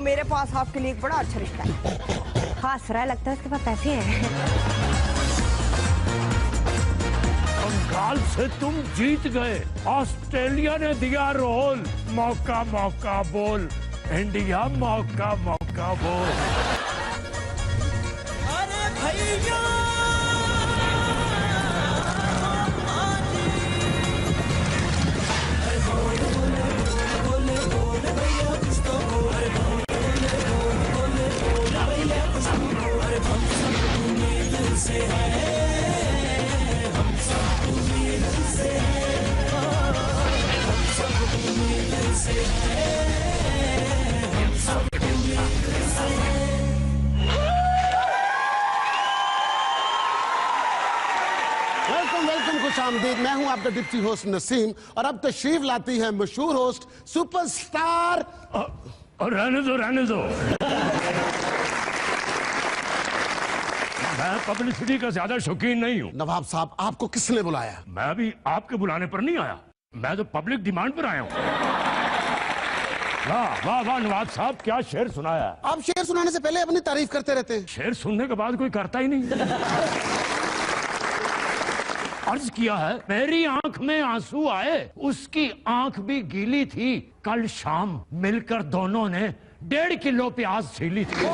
मेरे पास आपके लिए एक बड़ा अच्छा रिश्ता है। खास रहा लगता है उसके पास पैसे हैं। बंगाल से तुम जीत गए, ऑस्ट्रेलिया ने दिया रोल, मौका मौका बोल, इंडिया मौका मौका बोल। अरे भैया खुशामदीद। मैं हूं आपका डिप्टी होस्ट नसीम और अब तशरीफ लाती है मशहूर होस्ट सुपरस्टार। रहने दो मैं पब्लिसिटी का ज्यादा शौकीन नहीं हूँ। नवाब साहब, आपको किसने बुलाया? मैं भी आपके बुलाने पर नहीं आया, मैं तो पब्लिक डिमांड पर आया हूँ। वाह वाह वाह नवाब साहब, क्या शेर सुनाया। आप शेर सुनाने से पहले अपनी तारीफ करते रहते हैं। शेर सुनने के बाद कोई करता ही नहीं। अर्ज किया है, मेरी आंख में आंसू आए, उसकी आंख भी गीली थी, कल शाम मिलकर दोनों ने 1.5 किलो प्याज छीली थी।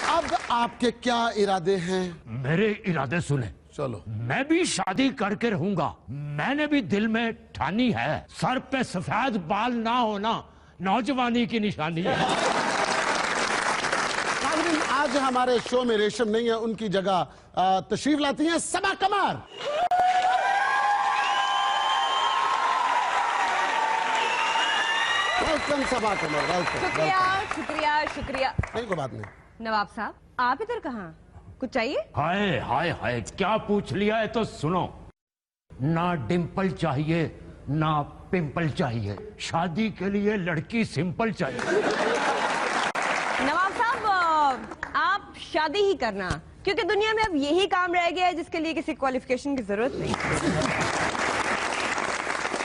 अब आपके क्या इरादे हैं? मेरे इरादे सुने। चलो। मैं भी शादी करके रहूंगा। मैंने भी दिल में ठानी है, सर पे सफेद बाल ना होना नौजवानी की निशानी है। आज हमारे शो में रेशम नहीं है, उनकी जगह तशरीफ लाती हैं सबा कमर। वेलकम सबा कमर, वेलकम। शुक्रिया शुक्रिया शुक्रिया। नहीं, कोई बात नहीं। नवाब साहब, आप इधर कहाँ? कुछ चाहिए? हाय हाय हाय, क्या पूछ लिया है तो सुनो। ना डिंपल चाहिए ना पिंपल चाहिए, शादी के लिए लड़की सिंपल चाहिए। नवाब साहब, आप शादी ही करना, क्योंकि दुनिया में अब यही काम रह गया है जिसके लिए किसी क्वालिफिकेशन की जरूरत नहीं।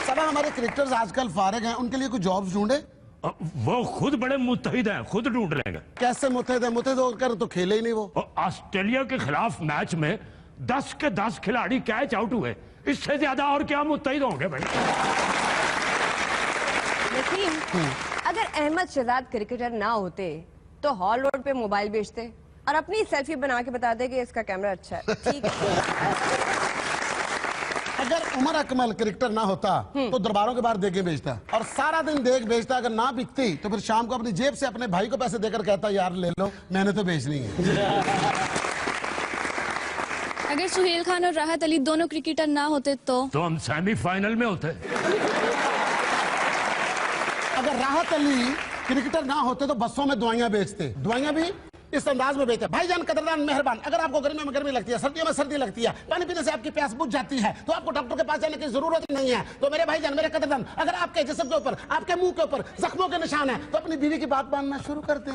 सब हमारे क्रिकेटर्स आजकल फारिग हैं, उनके लिए कोई जॉब्स ढूंढे। वो खुद बड़े मुत्तहिद हैं, खुद ढूंढ लेंगे। कैसे मुत्तहिद है? मुत्तहिद होकर तो खेले ही नहीं वो। ऑस्ट्रेलिया के खिलाफ मैच में 10 के 10 खिलाड़ी कैच आउट हुए, इससे ज्यादा और क्या मुत्तहिद होंगे भाई। नसीम, अगर अहमद शहजाद क्रिकेटर ना होते तो हॉल रोड पे मोबाइल बेचते और अपनी सेल्फी बना के बताते कि इसका कैमरा अच्छा है। ठीक है। अगर उमर अकमल क्रिकेटर ना होता तो दरबारों के बाहर देखें बेचता और सारा दिन देख बेचता। अगर ना बिकती तो फिर शाम को अपनी जेब से अपने भाई को पैसे देकर कहता यार ले लो, मैंने तो बेचनी है। अगर सुहेल खान और राहत अली दोनों क्रिकेटर ना होते तो हम सेमीफाइनल में होते। अगर राहत अली क्रिकेटर ना होते तो बसों में दवाइयां बेचते। दवाइयां भी इस अंदाज में बेचते, भाईजान कदरदान मेहरबान, अगर आपको गर्मियों में गर्मी लगती है, सर्दियों में सर्दी लगती है, पानी पीने से आपकी प्यास बुझ जाती है, तो आपको डॉक्टर के पास जाने की जरूरत नहीं है। तो मेरे भाईजान, मेरे कदरदान, अगर आपके जिस्म के ऊपर, आपके मुंह के ऊपर जख्मों के निशान है तो अपनी बीवी की बात मानना शुरू कर दें।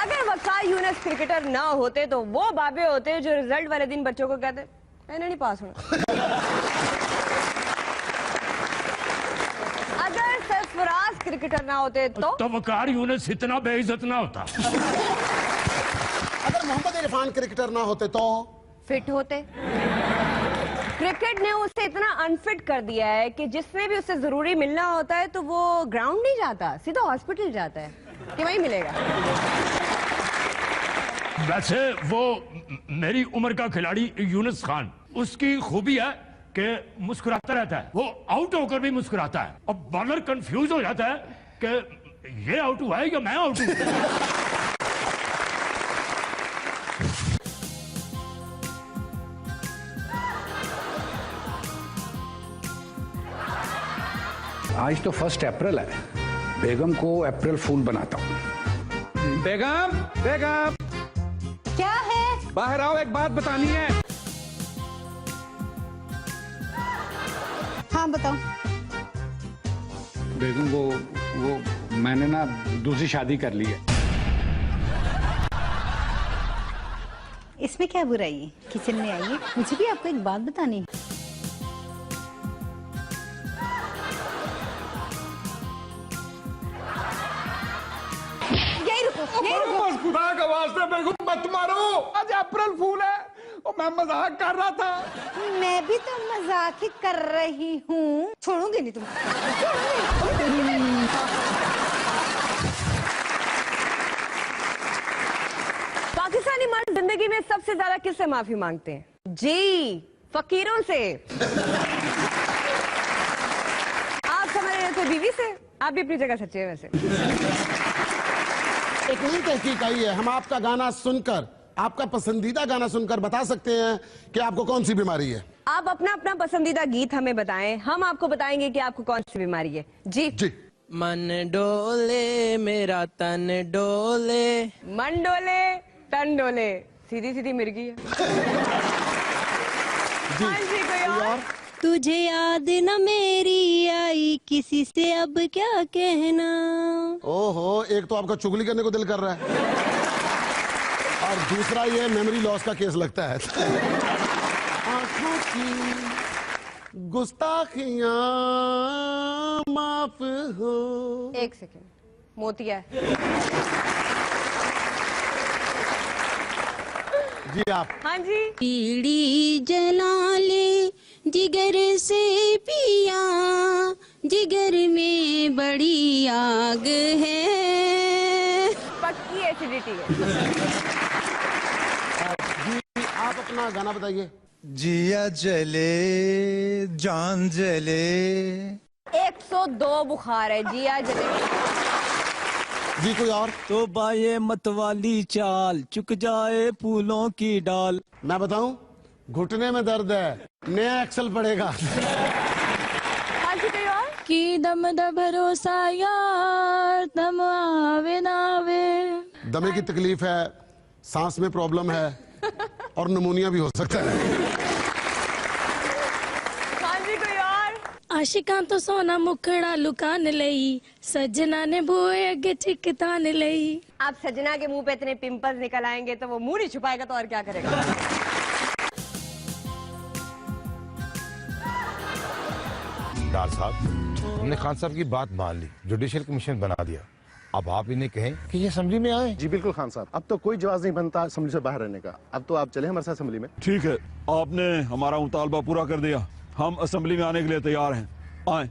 अगर वकार यूनुस क्रिकेटर ना होते तो वो बाबे होते जो रिजल्ट वाले दिन बच्चों को कहते मैंने नहीं पास होना। अगर सरफराज क्रिकेटर ना होते तो वकार यूनुस इतना बेइज्जत ना होता। अगर मोहम्मद इरफान क्रिकेटर ना होते तो फिट होते। क्रिकेट ने उसे इतना अनफिट कर दिया है कि जिसमें भी उसे जरूरी मिलना होता है तो वो ग्राउंड नहीं जाता, सीधा हॉस्पिटल जाता है कि वहीं मिलेगा। वैसे वो मेरी उम्र का खिलाड़ी यूनुस खान, उसकी खूबी है कि मुस्कुराता रहता है, वो आउट होकर भी मुस्कुराता है और बॉलर कंफ्यूज हो जाता है कि ये आउट हुआ है या मैं आउट हूं। आज तो 1 अप्रैल है, बेगम को अप्रैल फूल बनाता हूँ। बेगम, बेगम क्या है? बाहर आओ, एक बात बतानी है। हाँ बताओ। बेगम वो मैंने ना दूसरी शादी कर ली है। इसमें क्या बुराई है? किचन में आइए, मुझे भी आपको एक बात बतानी है। बस खुदा का वास्ते बेगम मत मारो, आज अप्रैल फूल है और मैं मजाक कर रहा था। मैं भी तो मजाक ही कर रही हूँ। छोड़ूंगी नहीं तुम। पाकिस्तानी मर्द जिंदगी में सबसे ज्यादा किससे माफी मांगते हैं? जी, फकीरों से। आप समझ रहे थे बीवी से? आप भी अपनी जगह सच्चे हैं वैसे। एक नई तहकीक आई है, हम आपका गाना सुनकर, आपका पसंदीदा गाना सुनकर बता सकते हैं कि आपको कौन सी बीमारी है। आप अपना अपना पसंदीदा गीत हमें बताएं, हम आपको बताएंगे कि आपको कौन सी बीमारी है। जी जी। मन डोले मेरा तन डोले, मन डोले तन डोले, सीधी सीधी मिर्गी है। हाँ जी, कोई और? तुझे याद न मेरी आई, किसी से अब क्या कहना। ओहो, एक तो आपका चुगली करने को दिल कर रहा है और दूसरा ये मेमोरी लॉस का केस लगता है। आंखों की गुस्ताखियां माफ हो। एक सेकेंड, मोतिया है। जी आप। हाँ जी। पीड़ी जला ले जिगर से पिया, जिगर में बड़ी आग है। पक्की एसिडिटी है। जी आप अपना गाना बताइए। जिया जले जान जले। 102 बुखार है, जिया जले। जी कोई और? तो बाये मतवाली चाल, चुक जाए फूलों की डाल। मैं बताऊं, घुटने में दर्द है, नया एक्सल पड़ेगा। हाँ जी, कोई और? कि दम दा भरोसा यार, दम आवे ना आवे। दमे की तकलीफ है, सांस में प्रॉब्लम है और निमोनिया भी हो सकता है। हाँ जी, कोई और? आशिकां तो सोना मुखड़ा लुकान लई, सजना ने भूए अगे ठिकतान लई। आप सजना के मुंह पे इतने पिंपल्स निकल आएंगे तो वो मुंह नहीं छुपाएगा तो और क्या करेगा? डार साहब, हमने खान साहब की बात मान ली, जुडिशियल कमीशन बना दिया। अब आप इन्हें कहें कि ये असेंबली में आए। जी बिल्कुल खान साहब, अब तो कोई जवाब नहीं बनता असेंबली से बाहर रहने का। अब तो आप चले हमारे साथ असेंबली में। ठीक है, आपने हमारा मुतालबा पूरा कर दिया, हम असेंबली में आने के लिए तैयार हैं। आए।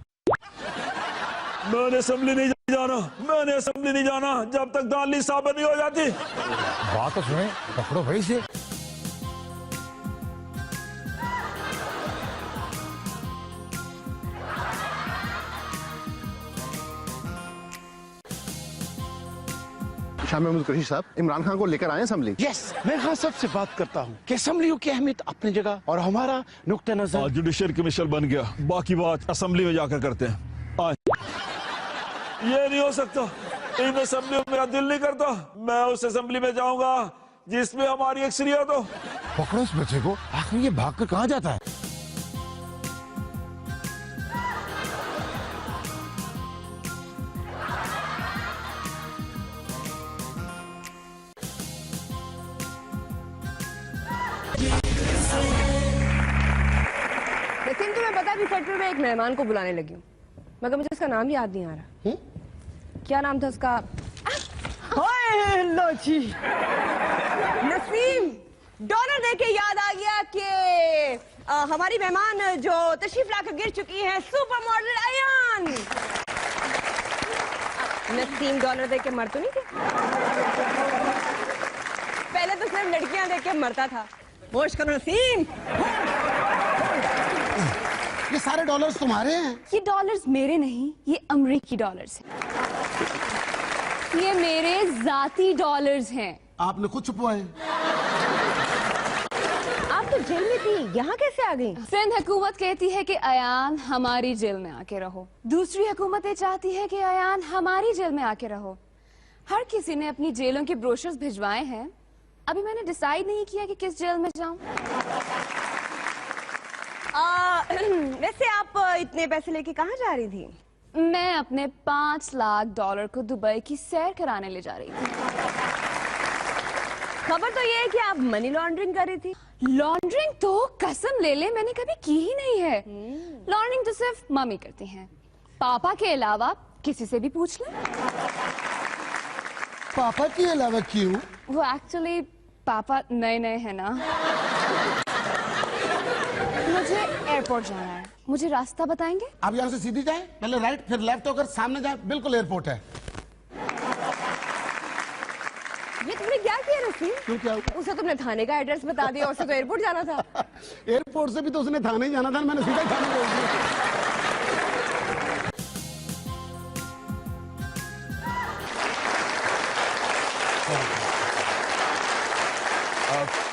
मैंने असेंबली नहीं जाना, मैंने असेंबली नहीं जाना जब तक दाली साबित नहीं हो जाती। बात तो सुने, पकड़ो भाई से। शाह महमूद कुरैशी साहब, इमरान खान को लेकर आए असेंबली। यस, मैं खान साहब से बात करता हूँ कि असेंबलियों की अहमियत अपनी जगह और हमारा नुक्ता नजर। जुडिशियल कमीशन बन गया, बाकी बात असेंबली में जाकर करते हैं। आए। ये नहीं हो सकता, इन असेंबली में मेरा दिल नहीं करता। मैं उस असेंबली में जाऊंगा जिसमें हमारी अक्सरियत हो। पकड़ो इस बच्चे को, आखिर ये भागकर कहाँ जाता है? लेकिन तुम्हें पता भी सेक्टर में एक मेहमान को बुलाने लगी हूँ, मगर मुझे उसका नाम याद नहीं आ रहा। क्या नाम था उसका? लो जी, नसीम। डॉलर देके याद आ गया कि हमारी मेहमान जो तशरीफ लाकर गिर चुकी है, supermodel Ayyan. Naseem dollar देके मर तो नहीं थे? पहले तो सिर्फ लड़कियां देके मरता था। होश करो नसीम। ये सारे डॉलर्स तुम्हारे हैं? ये डॉलर्स मेरे नहीं, ये अमरीकी डॉलर्स हैं। ये मेरे जाती डॉलर्स हैं। आपने खुद छुपवाए? आप तो जेल में थी, यहाँ कैसे आ गई? सिंध हुकूमत कहती है कि अयान हमारी जेल में आके रहो, दूसरी हुकूमतें चाहती है कि अयान हमारी जेल में आके रहो। हर किसी ने अपनी जेलों के ब्रोशर्स भिजवाए हैं, अभी मैंने डिसाइड नहीं किया कि किस जेल में जाऊं। वैसे आप इतने पैसे लेके कहाँ जा रही थी? मैं अपने 5 लाख डॉलर को दुबई की सैर कराने ले जा रही थी। खबर तो ये है कि आप मनी लॉन्ड्रिंग कर रही थी। लॉन्ड्रिंग तो कसम ले ले मैंने कभी की ही नहीं है। लॉन्ड्रिंग तो सिर्फ मम्मी करती हैं, पापा के अलावा किसी से भी पूछ ले। पापा के अलावा क्यों? वो एक्चुअली पापा नए नए हैं ना। मुझे एयरपोर्ट जाना है, मुझे रास्ता बताएंगे? आप यहाँ से सीधी जाएं, पहले राइट फिर लेफ्ट होकर सामने जाएं, बिल्कुल एयरपोर्ट है। ये तुमने क्या किया रसीम? क्यों क्या? उसे तुमने थाने का एड्रेस बता दिया, उसे तो एयरपोर्ट जाना था। एयरपोर्ट से भी तो उसने थाने ही जाना था, मैंने सीधा थाने बोल दिया।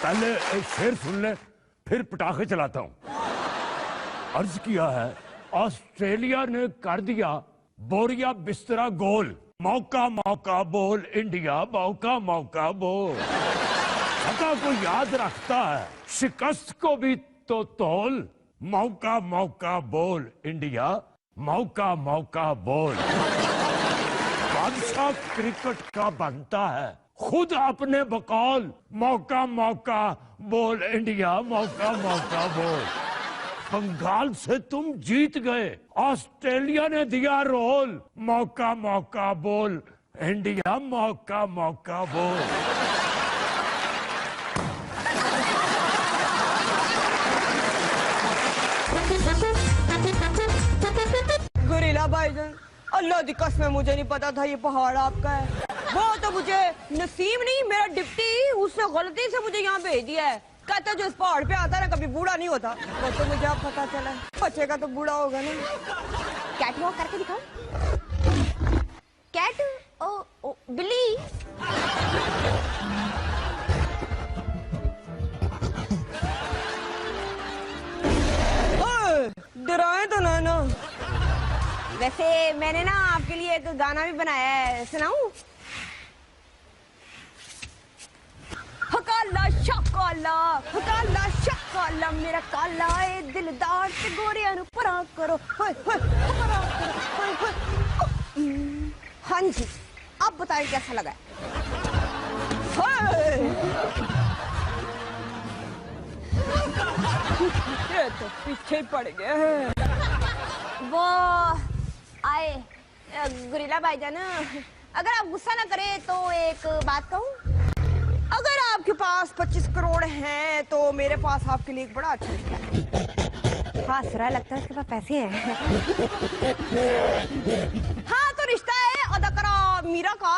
पहले शेर सुन ले, फिर पटाखे चलाता हूं। अर्ज किया है, ऑस्ट्रेलिया ने कर दिया बोरिया बिस्तरा गोल, मौका मौका बोल इंडिया, मौका मौका बोल। सका को याद रखता है, शिकस्त को भी तो तोल, मौका मौका बोल इंडिया, मौका मौका बोल। बादशाह क्रिकेट का बनता है खुद अपने बकौल, मौका मौका बोल इंडिया, मौका मौका बोल। बंगाल से तुम जीत गए, ऑस्ट्रेलिया ने दिया रोल, मौका मौका बोल इंडिया, मौका मौका बोल। गुरीला भाईजान, अल्लाह दी कसम मुझे नहीं पता था ये पहाड़ आपका है। वो तो मुझे नसीम नहीं, मेरा डिप्टी, उसने गलती से मुझे यहाँ भेज दिया है। कहता जो इस पहाड़ पे आता है ना कभी बूढ़ा नहीं होता। वो तो मुझे अब पता चला, बच्चे का तो बूढ़ा होगा ना। कैट वॉक करके दिखाओ। कैट ओ बिल्ली। डराए तो ना। वैसे मैंने ना आपके लिए एक गाना भी बनाया है, सुनाऊं? हकाला शकाला, हकाला शकाला, मेरा काला ए दिलदार से गोरिया नु परा करो, होय होय परा करो, होय होय। हाँ जी, अब बताएं कैसा लगा? ये तो पीछे पड़ गया है। वो आए गुरीला भाईजान, अगर आप गुस्सा ना करें तो एक बात कहूं? अगर आपके पास 25 करोड़ हैं तो मेरे पास आपके लिए एक बड़ा अच्छा रिश्ता है। हाँ सुरा, लगता है इसके पास पैसे हैं। हाँ तो रिश्ता है अदाकारा मीरा का।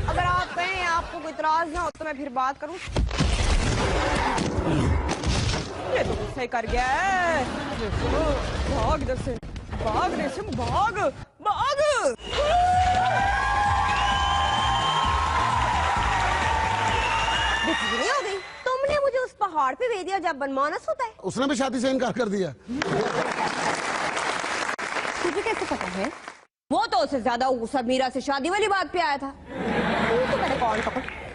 अगर आप कहें आपको कोई इतराज ना हो तो मैं फिर बात करूं। ये तो सही कर गया है। भाग इधर से, भाग रेशम, भाग भाग। नहीं हो गई, तुमने मुझे उस पहाड़ पे भेज दिया जब बनमानस होता है। उसने भी शादी से इनकार कर दिया। तुझे कैसे पता है? वो तो उससे ज्यादा गुस्सा मीरा से शादी वाली बात पे आया था। तो मैंने कौन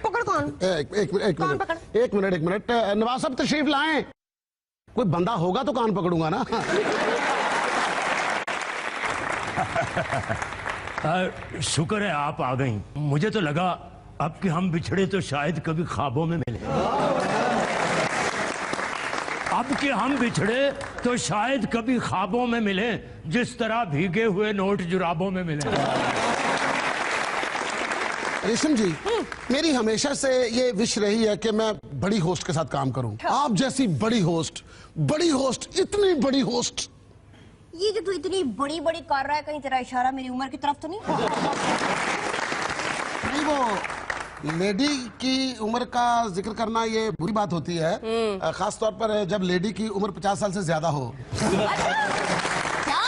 पकड़ कौन? एक मिनट नवाब साहब तशरीफ लाएं। कोई बंदा होगा तो कान पकड़ूंगा ना। शुक्र है आप आ गई। मुझे तो लगा अब कि हम बिछड़े तो शायद कभी ख्वाबों में मिले। अब कि हम बिछड़े तो शायद कभी ख्वाबों में मिले, जिस तरह भीगे हुए नोट जुराबों में मिले। रेशम जी, मेरी हमेशा से ये विश रही है कि मैं बड़ी होस्ट के साथ काम करूं। आप जैसी बड़ी होस्ट, इतनी बड़ी होस्ट। ये जो तू इतनी बड़ी बड़ी कर रहा है, कहीं तेरा इशारा मेरी उम्र की तरफ तो नहीं? नहीं, वो लेडी की उम्र का जिक्र करना ये बुरी बात होती है, खास तौर पर जब लेडी की उम्र 50 साल से ज्यादा हो। क्या?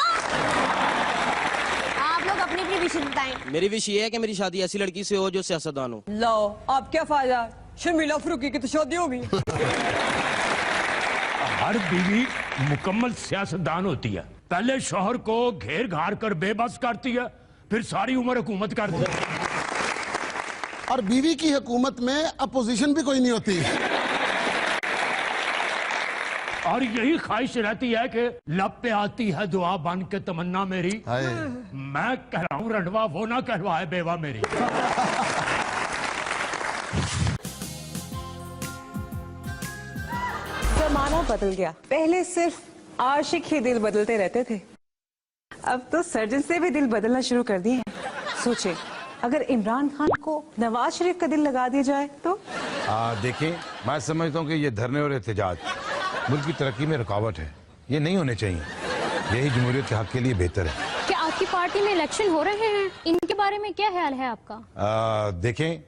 आप लोग अपनी अपनी विश बताएं। मेरी विश ये है कि मेरी शादी ऐसी लड़की से हो जो सियासतदान हो। लो, अब क्या फायदा? शर्मिला फरूकी की तो शादी होगी। हर बीवी मुकम्मल सियासतदान होती है। पहले शौहर को घेर घार कर बेबस करती है, फिर सारी उम्र हुकूमत करती है। और बीवी की हुकूमत में अपोजिशन भी कोई नहीं होती। और यही ख्वाहिश रहती है कि लब पे आती है दुआ बन के तमन्ना मेरी, मैं कहलाऊं रंडवा, वो ना कहलवाए बेवा मेरी। जमाना बदल गया। पहले सिर्फ आशिक ही दिल बदलते रहते थे, अब तो सर्जन से भी दिल बदलना शुरू कर दिए हैं। सोचे अगर इमरान खान को नवाज शरीफ का दिल लगा दिया जाए तो? देखें, मैं समझता हूँ कि ये धरने और एहतजाज मुल्क की तरक्की में रुकावट है। ये नहीं होने चाहिए। यही जमहूरियत के हक के लिए बेहतर है। क्या आपकी पार्टी में इलेक्शन हो रहे हैं? इनके बारे में क्या ख्याल है आपका? देखें,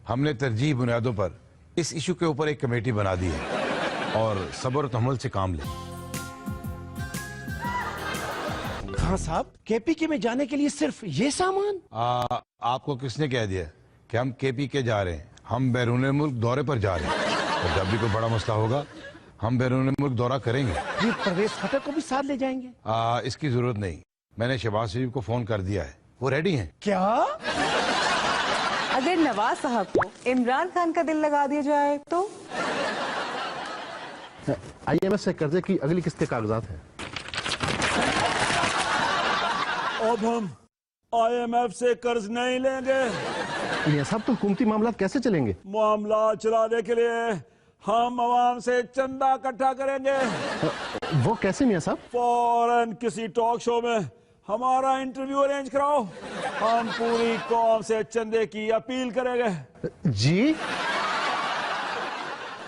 हमने तरजीह बुनियादों पर इस इशू के ऊपर एक कमेटी बना दी है और सब्र और तहम्मुल से काम लें। खान साहब, केपीके में जाने के लिए सिर्फ ये सामान? आपको किसने कह दिया कि हम केपीके जा रहे हैं? हम बैरून मुल्क दौरे पर जा रहे हैं और जब भी कोई बड़ा मसला होगा हम बैरून मुल्क दौरा करेंगे। ये परवेज खट्टर को भी साथ ले जाएंगे? इसकी जरूरत नहीं। मैंने शहबाज शरीफ को फोन कर दिया है, वो रेडी हैं। क्या? अगर नवाज साहब को इमरान खान का दिल लगा दिया जाए तो? IMF से कर्जे की अगली किस्त के कागजात हैं। अब हम IMF से कर्ज नहीं लेंगे। ये सब तो हुकूमती मामला कैसे चलेंगे? मामला चलाने के लिए हम आवाम से चंदा इकट्ठा करेंगे। वो कैसे मियां साहब? फौरन किसी टॉक शो में हमारा इंटरव्यू अरेंज कराओ। हम पूरी कौम से चंदे की अपील करेंगे। जी?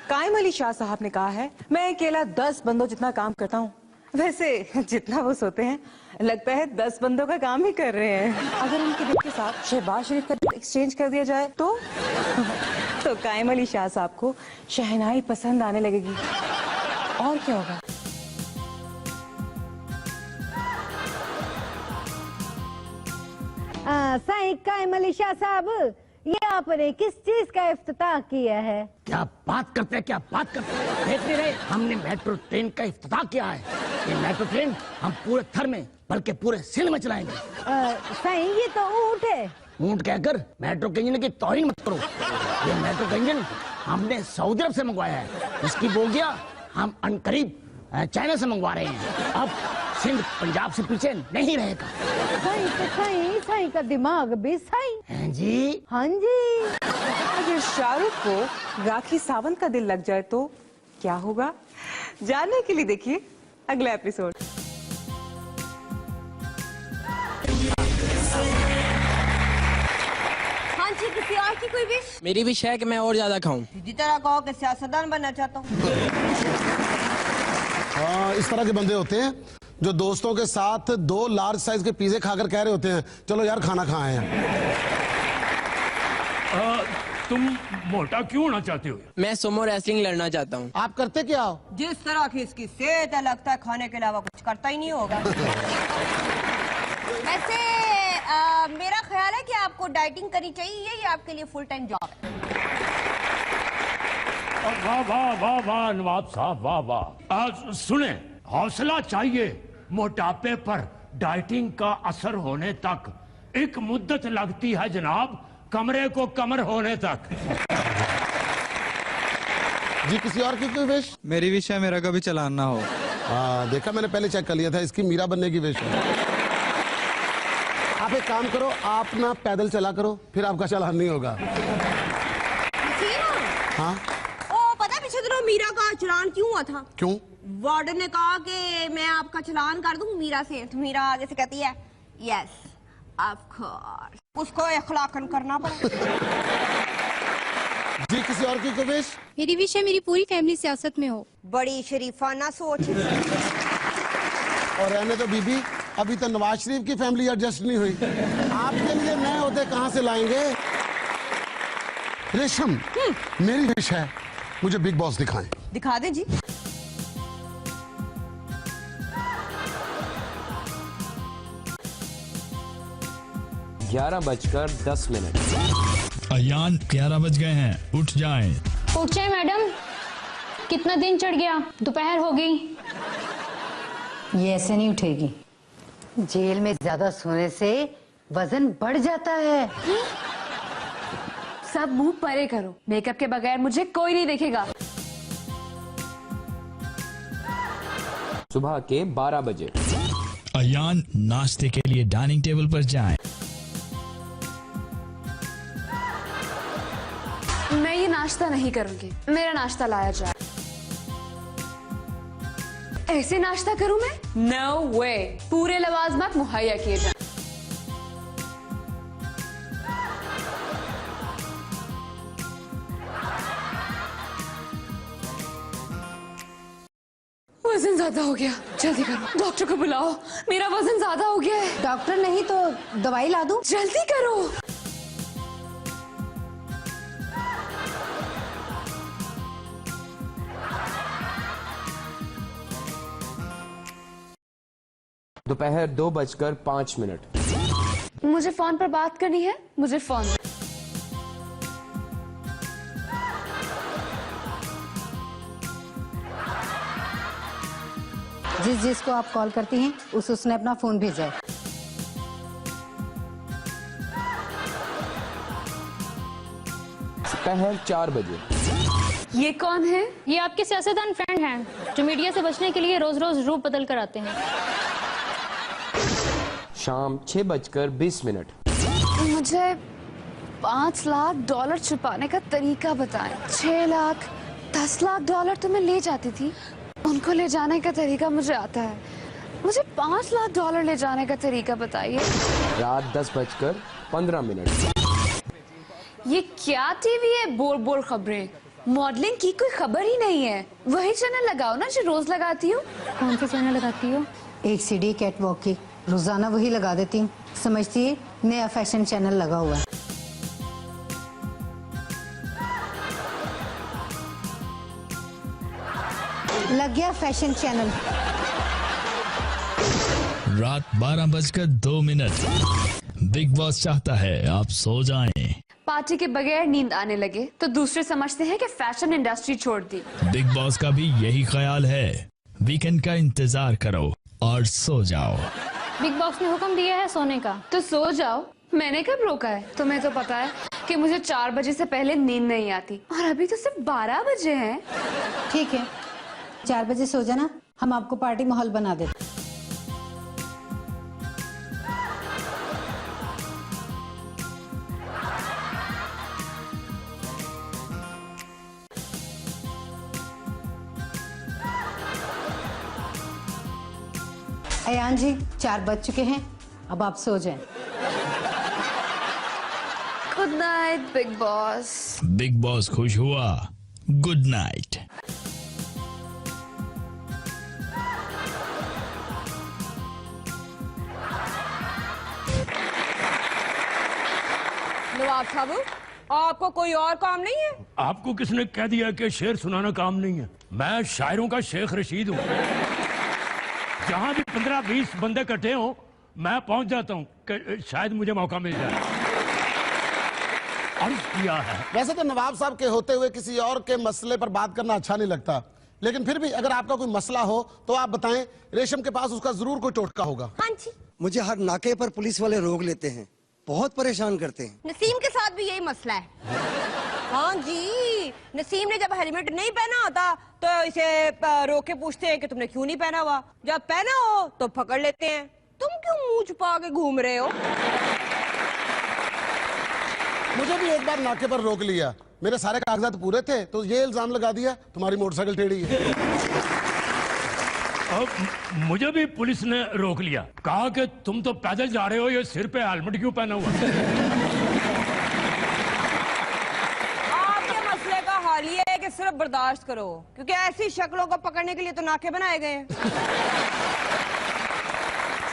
कायम अली शाह साहब ने कहा है, मैं अकेला 10 बंदों जितना काम करता हूँ। वैसे जितना वो सोते हैं लगता है 10 बंदों का काम ही कर रहे हैं। अगर उनके दिल के साथ शहबाज शरीफ का एक्सचेंज कर दिया जाए तो कायम अली शाह साहब को शहनाई पसंद आने लगेगी। और क्या होगा? साईं कायम अली शाह साहब, ये आपने किस चीज का इफ्तिताह किया है? क्या बात करते हैं, क्या बात करते हैं? देख नहीं रहे, हमने मेट्रो ट्रेन का इफ्तिताह किया है। ये मेट्रो ट्रेन हम पूरे थर में बल्कि पूरे सिंध में चलाएंगे। साईं, ये तो ऊंट है। ऊंट कहकर मेट्रो के इंजन की तौहीन मत करो। ये मेट्रो का इंजन हमने सऊदी अरब से मंगवाया है। इसकी बोगियां हम अनकरीब चाइना से मंगवा रहे हैं। अब सिंध पंजाब से पीछे नहीं रहेगा। साईं का दिमाग भी साईं। हैं जी? हाँ जी। अगर शाहरुख को राखी सावंत का दिल लग जाए तो क्या होगा? जानने के लिए देखिए अगला एपिसोड। हाँ जी, किसी और की कोई विश? मेरी विश है कि मैं और ज्यादा खाऊं। सीधी तरह कहो कि सियासतदान बनना चाहता हूँ। इस तरह के बंदे होते हैं जो दोस्तों के साथ 2 लार्ज साइज के पिज़्ज़े खाकर कह रहे होते हैं, चलो यार खाना खाए हैं। तुम मोटा क्यों होना चाहते हो? मैं सुमो रेसलिंग लड़ना चाहता हूँ। आप करते क्या हो? जिस तरह की इसकी सेहत है, लगता है खाने के अलावा कुछ करता ही नहीं होगा। वैसे मेरा ख्याल है कि आपको डाइटिंग करनी चाहिए। ये आपके लिए फुल टाइम जॉब है। वाह वाह वाह वाह नवाब साहब, वाह वाह। सुने, हौसला चाहिए। मोटापे पर डाइटिंग का असर होने तक एक मुद्दत लगती है जनाब, कमरे को कमर होने तक। जी, किसी और की कोई विश? मेरी विश है मेरा कभी चालान ना हो। देखा, मैंने पहले चेक कर लिया था, इसकी मीरा बनने की विश है। आप एक काम करो, आप ना पैदल चला करो, फिर आपका चालान नहीं होगा। हाँ? पता है पीछे दिनों मीरा का चलान क्यों हुआ था? क्यों? वार्डन ने कहा कि मैं आपका चलान कर दूं मीरा से। तो मीरा आगे से कहती है, यस ऑफ कोर्स। उसको इखलाकन करना पड़ा। जी, किसी और की कोई विश? मेरी विश है मेरी पूरी फैमिली सियासत में हो। बड़ी शरीफाना सोच। और रहने तो बीबी, अभी तो नवाज शरीफ की फैमिली एडजस्ट नहीं हुई। आपके लिए नए होते कहाँ से लाएंगे? रेशम, मेरी विश है मुझे बिग बॉस दिखाएं। दिखा दे जी। ग्यारह 11:10। अयान 11 बज गए हैं, उठ जाएं। उठ जाए मैडम, कितना दिन चढ़ गया, दोपहर हो गई। ये ऐसे नहीं उठेगी। जेल में ज्यादा सोने से वजन बढ़ जाता है। सब मुंह परे करो, मेकअप के बगैर मुझे कोई नहीं देखेगा। सुबह के 12 बजे। अयान नाश्ते के लिए डाइनिंग टेबल पर जाएं। मैं ये नाश्ता नहीं करूंगी, मेरा नाश्ता लाया जाए। ऐसे नाश्ता करूं मैं? नो वे। पूरे लवाजमात मुहैया किए जाए। वजन ज्यादा हो गया, जल्दी करो, डॉक्टर को बुलाओ, मेरा वजन ज्यादा हो गया है। डॉक्टर नहीं तो दवाई ला दूं? जल्दी करो। दोपहर 2:05। मुझे फोन पर बात करनी है, मुझे फोन। जिसको आप कॉल करती हैं उसने अपना फोन भेजा है। दोपहर 4 बजे। ये कौन है? ये आपके सियासतदान फ्रेंड हैं जो मीडिया से बचने के लिए रोज रोज रूप बदल कर आते हैं। शाम 6:20। मुझे $5 लाख छुपाने का तरीका बताएं। 6 लाख, 10 लाख डॉलर तो मैं ले जाती थी, उनको ले जाने का तरीका मुझे आता है। मुझे $5 लाख ले जाने का तरीका बताइए। रात 10:15। ये क्या टीवी है? बोर बोर खबरें, मॉडलिंग की कोई खबर ही नहीं है। वही चैनल लगाओ ना जो रोज लगाती हो। कौन सा चैनल लगाती हो? एक सीडी कैटवॉक की, रोजाना वही लगा देती हूँ। समझती है नया फैशन चैनल लगा हुआ है। लग गया फैशन चैनल। रात 12:02। बिग बॉस चाहता है आप सो जाएं। पार्टी के बगैर नींद आने लगे तो दूसरे समझते हैं कि फैशन इंडस्ट्री छोड़ दी। बिग बॉस का भी यही ख्याल है। वीकेंड का इंतजार करो और सो जाओ। बिग बॉस ने हुक्म दिया है सोने का, तो सो जाओ। मैंने कब रोका है? तुम्हें तो पता है कि मुझे 4 बजे से पहले नींद नहीं आती, और अभी तो सिर्फ 12 बजे हैं। ठीक है, 4 बजे सो जाना, हम आपको पार्टी माहौल बना देते। अयान जी 4 बज चुके हैं, अब आप सो जाएं। Good night big boss. Big boss खुश हुआ। Good night. नवाब साहब, आपको कोई और काम नहीं है? आपको किसने कह दिया कि शेर सुनाना काम नहीं है? मैं शायरों का शेख रशीद हूँ। जहाँ भी 15-20 बंदे इकट्ठे हों, मैं पहुंच जाता हूँ कि शायद मुझे मौका मिल जाए। अर्ज किया है। वैसे तो नवाब साहब के होते हुए किसी और के मसले पर बात करना अच्छा नहीं लगता, लेकिन फिर भी अगर आपका कोई मसला हो तो आप बताएं। रेशम के पास उसका जरूर कोई टोटका होगा। हाँ जी। मुझे हर नाके पर पुलिस वाले रोक लेते हैं, बहुत परेशान करते हैं। नसीम के साथ भी यही मसला है। हाँ जी, नसीम ने जब हेलमेट नहीं पहना होता तो इसे रोक के पूछते हैं कि तुमने क्यों नहीं पहना हुआ। जब पहना हो तो पकड़ लेते हैं, तुम क्यों मुंह छुपा के घूम रहे हो। मुझे भी एक बार नाके पर रोक लिया, मेरे सारे कागजात पूरे थे तो ये इल्जाम लगा दिया तुम्हारी मोटरसाइकिल टेढ़ी है। मुझे भी पुलिस ने रोक लिया, कहा कि तुम तो पैदल जा रहे हो, ये सिर पे हेलमेट क्यों पहना हुआ? आपके मसले का हाल ये है कि सिर्फ बर्दाश्त करो, क्योंकि ऐसी शक्लों को पकड़ने के लिए तो नाके बनाए गए हैं।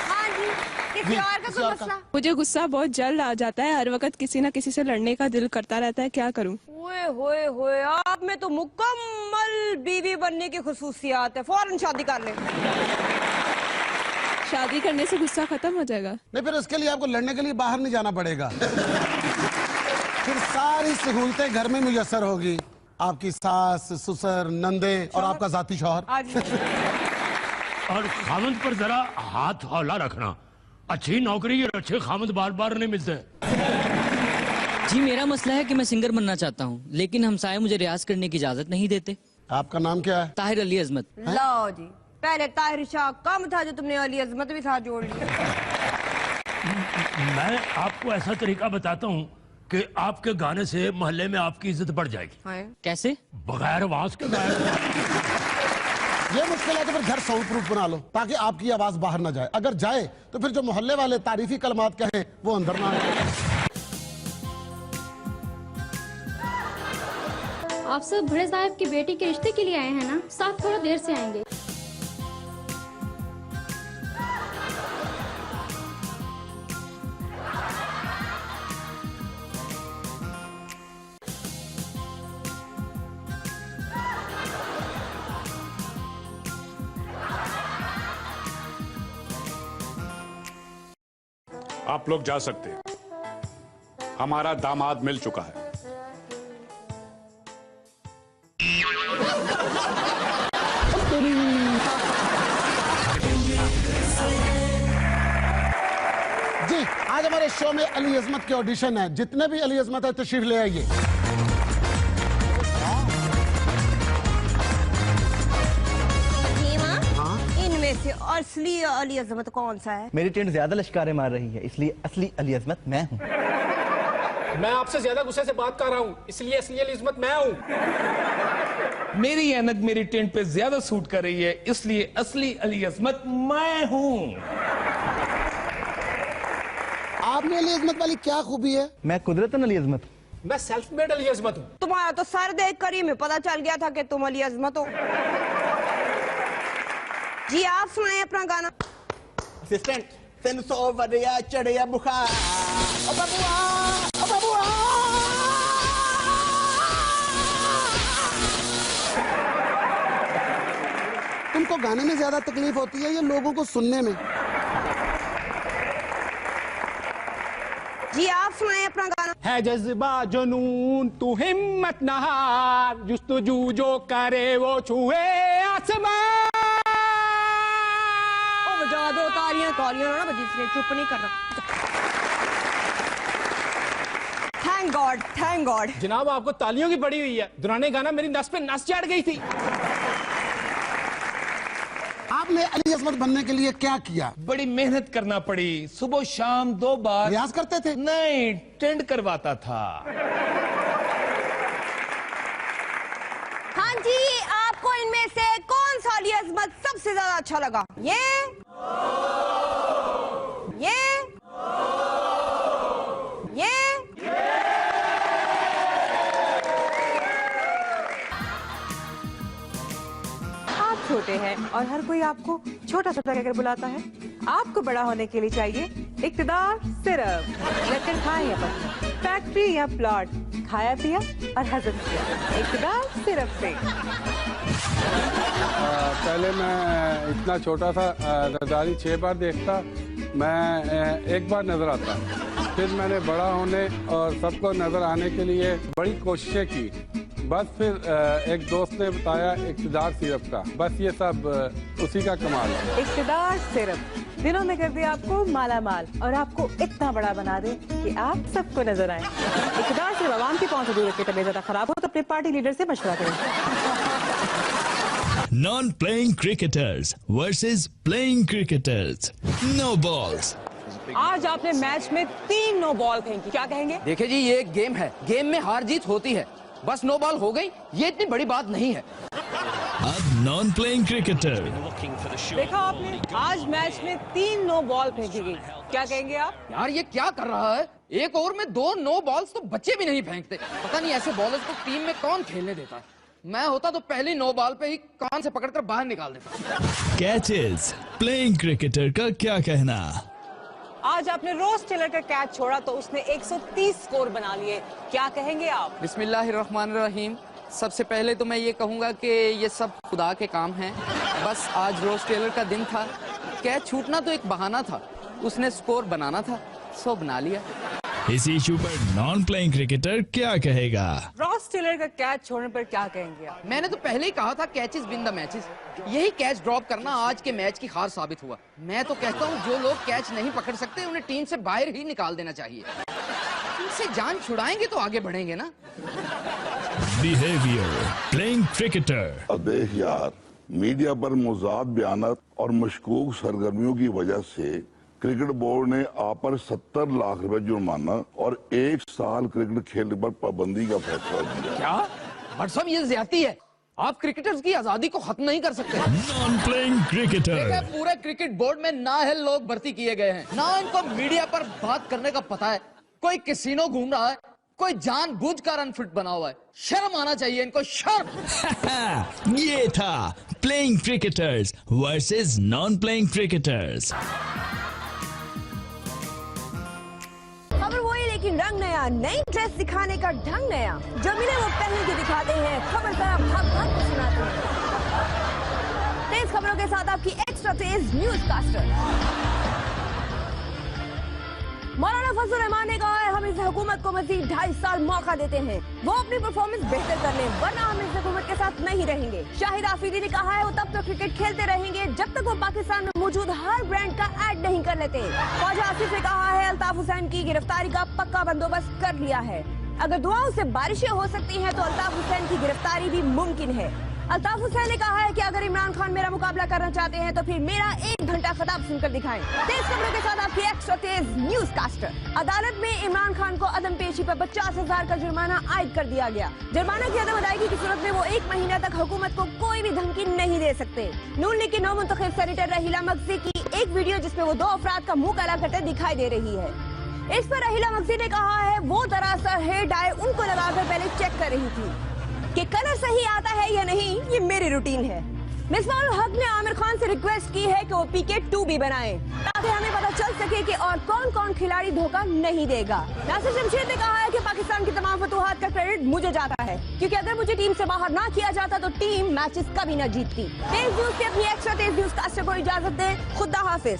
हाँ जी, किसी और का कोई मसला? मुझे गुस्सा बहुत जल्द आ जाता है, हर वक्त किसी न किसी से लड़ने का दिल करता रहता है, क्या करूं? ओए होए होए, आप में तो मुकम्मल बीवी बनने की खुसूसियात है, फौरन शादी कर ले। शादी करने से गुस्सा खत्म हो जाएगा? नहीं, फिर उसके लिए आपको लड़ने के लिए बाहर नहीं जाना पड़ेगा। फिर सारी सहूलतें घर में मुयस्सर होगी, आपकी सास, ससुर, नंदे और आपका जाती शौहर। और खामद पर जरा हाथ हौला रखना, अच्छी नौकरी और अच्छे खामद बार बार नहीं मिलते। जी मेरा मसला है कि मैं सिंगर बनना चाहता हूँ, लेकिन हमसाये मुझे रियाज करने की इजाजत नहीं देते। आपका नाम क्या है? ताहिर अली अजमत। लो जी, पहले ताहिर शाह कम था जो तुमने अली अजमत भी साथ जोड़ लिया। मैं आपको ऐसा तरीका बताता हूँ कि आपके गाने से मोहल्ले में आपकी इज्जत बढ़ जाएगी। कैसे? बगैर आवाज के गायब। ये मुश्किल है तो फिर घर साउंड प्रूफ बना लो ताकि आपकी आवाज बाहर ना जाए। अगर जाए तो फिर जो मोहल्ले वाले तारीफी कलमात कहें वो अंदर ना आए। आप सब बड़े साहब की बेटी के रिश्ते के लिए आए हैं ना? साहब थोड़ा देर से आएंगे। आप लोग जा सकते हैं। हमारा दामाद मिल चुका है। जी, आज हमारे शो में अली अजमत के ऑडिशन है। जितने भी अली अजमत है तशरीफ ले आइए। इनमें से असली अली अजमत कौन सा है? मेरी टेंट ज्यादा लश्कारे मार रही है, इसलिए असली अली अजमत मैं हूँ। मैं आपसे ज्यादा गुस्से से बात कर रहा हूँ, इसलिए असली अली अजमत मैं हूँ। मेरी ऐनक मेरी टेंट पे ज्यादा सूट कर रही है, इसलिए असली अली अजमत मैं हूँ। आप में अली अजमत वाली क्या खूबी है? मैं कुदरतन अली अजमत हूँ। मैं सेल्फ मेड अली अजमत हूँ। तुम्हारा तो सर देख कर ही में पता चल गया था कि तुम अली अजमत हो। जी आप सुनाए अपना गाना। असिस्टेंट, तेन सो वधिया चढ़िया बुखार। ओ बबुआ, ओ बबुआ। तुमको गाने में ज्यादा तकलीफ होती है या लोगों को सुनने में? जी आप सुनाए अपना गाना। है जज्बा जुनून तू हिम्मत नहार, जुस्तजू जो करे वो छुए आसमान। बजा दो तालियां, तालियां ना बजी, इसलिए चुप नहीं कर रहा। Thank God, thank God. जनाब आपको तालियों की पड़ी हुई है, दुराने गाना मेरी नस पे नस चढ़ गई थी। आपने अली अजमत बनने के लिए क्या किया? बड़ी मेहनत करना पड़ी, सुबह शाम 2 बार रियाज करते थे? नहीं, टेंड करवाता था। हाँ जी, आपको इनमें से कौन सा अली अजमत सबसे ज्यादा अच्छा लगा? ये आप छोटे हैं और हर कोई आपको छोटा छोटा कहकर बुलाता है। आपको बड़ा होने के लिए चाहिए इक्तदार सिर्फ। लकड़ खाए या पत्थर, फैक्ट्री या प्लॉट, खाया पिया और हजम किया, इक्तदार सिर्फ से। पहले मैं इतना छोटा था, रज़ारी 6 बार देखता, मैं 1 बार नजर आता। फिर मैंने बड़ा होने और सबको नजर आने के लिए बड़ी कोशिशें की। बस फिर एक दोस्त ने बताया इक्तदार सिरप का, बस ये सब उसी का कमाल है। इक्तदार सिर्फ दिनों में कर दे आपको माला माल और आपको इतना बड़ा बना दे कि आप सबको नजर आए। इक्तदार सिर्फ आवाम की पहुंच से दूर रखे, तबीयत ज्यादा खराब हो तो अपने पार्टी लीडर से मशवरा करें। Non-playing cricketers versus playing cricketers. No balls. आज आपने मैच में 3 नो बॉल फेंकी, क्या कहेंगे? देखिए जी, ये एक गेम है, गेम में हार जीत होती है, बस नो बॉल हो गई, ये इतनी बड़ी बात नहीं है। अब non-playing cricketer. देखा आपने, आज मैच में 3 नो बॉल फेंकी गई, क्या कहेंगे आप? यार ये क्या कर रहा है? एक ओवर में 2 नो बॉल्स तो बच्चे भी नहीं फेंकते। पता नहीं ऐसे बॉलर्स को टीम में कौन खेलने देता है। मैं होता तो पहली नो बॉल पे ही कान से पकड़कर बाहर निकाल देता। Catches. Playing cricketer का क्या कहना? आज आपने रोज टेलर का कैच छोड़ा तो उसने 130 स्कोर बना लिए, क्या कहेंगे आप? बिस्मिल्लाहिर्रहमानिर्रहीम। सबसे पहले तो मैं ये कहूँगा कि ये सब खुदा के काम हैं। बस आज रोज टेलर का दिन था, कैच छूटना तो एक बहाना था, उसने स्कोर बनाना था, सो बना लिया। इस इशू पर नॉन प्लेइंग क्रिकेटर क्या कहेगा? रॉस टेलर का कैच छोड़ने पर क्या कहेंगे आप? मैंने तो पहले ही कहा था कैचेस विन द मैचेस। यही कैच ड्रॉप करना आज के मैच की हार साबित हुआ। मैं तो कहता हूँ जो लोग कैच नहीं पकड़ सकते उन्हें टीम से बाहर ही निकाल देना चाहिए। इनसे जान छुड़ाएंगे तो आगे बढ़ेंगे ना। Behaviour playing cricketer. अब देख यार, मीडिया पर मुजाद बयानात और मशकूक सरगर्मियों की वजह से क्रिकेट बोर्ड ने आप पर 70 लाख रुपए जुर्माना और 1 साल क्रिकेट खेलने पर पाबंदी का फैसला दिया। क्या? बट साहब ये ज्यादती है। आप क्रिकेटर्स की आजादी को खत्म नहीं कर सकते। Non playing cricketer. पूरे क्रिकेट बोर्ड में नाअहल लोग भर्ती किए गए हैं, ना इनको मीडिया पर बात करने का पता है। कोई कैसीनो घूम रहा है, कोई जानबूझकर अनफिट बना हुआ है। शर्म आना चाहिए इनको, शर्म। ये था playing cricketers versus non playing cricketers. खबर वही लेकिन रंग नया, नई ड्रेस दिखाने का ढंग नया। जो मिले वो पहन के दिखाते हैं, खबर का भाग भाग के सुनाते हैं। तेज खबरों के साथ आपकी एक्स्ट्रा तेज न्यूज कास्टर। मौलाना फजल रहमान ने कहा है हम इस हुकूमत को मजीद 2.5 साल मौका देते हैं, वो अपनी परफॉर्मेंस बेहतर कर लें, वरना हम इस हुकूमत के साथ नहीं रहेंगे। शाहिद आफरीदी ने कहा है वो तब तक क्रिकेट खेलते रहेंगे जब तक वो पाकिस्तान में मौजूद हर ब्रांड का ऐड नहीं कर लेते। ख्वाजा आसिफ ने कहा है अल्ताफ हुसैन की गिरफ्तारी का पक्का बंदोबस्त कर लिया है, अगर दुआओं से बारिशें हो सकती हैं तो अल्ताफ हुसैन की गिरफ्तारी भी मुमकिन है। अल्ताफ हुसैन ने कहा है कि अगर इमरान खान मेरा मुकाबला करना चाहते हैं तो फिर मेरा 1 घंटा खिताब सुनकर दिखाएं। तेज खबरों के साथ आपकी एक्स्ट्रा तेज न्यूज कास्टर। अदालत में इमरान खान को अदम पेशी पर 50,000 का जुर्माना आयद कर दिया गया। जुर्माना की अदम अदायगी की सूरत में वो 1 महीना तक हुकूमत को कोई भी धमकी नहीं दे सकते। नून लीग की नौ मुंतखब सेनेटर रहीला मगसी की एक वीडियो जिसमें वो 2 अफराद का मुंह काला करते दिखाई दे रही है। इस पर रहीला मगसी ने कहा है वो दरअसल हेयर डाई उनको लगाकर पहले चेक कर रही थी कि कलर सही आता है या नहीं, ये मेरी रूटीन है। मिसबाह उल हक ने आमिर खान से रिक्वेस्ट की है कि वो पीके 2 भी बनाएं ताकि हमें पता चल सके कि और कौन कौन खिलाड़ी धोखा नहीं देगा। नासिर शमशेद ने कहा है कि पाकिस्तान की तमाम फतूहात का क्रेडिट मुझे जाता है, क्योंकि अगर मुझे टीम से बाहर ना किया जाता तो टीम मैचेस कभी न जीतती। तेज न्यूज के अपनी एक्स्ट्रा तेज न्यूज कास्टर को इजाजत दें। खुदा हाफिज।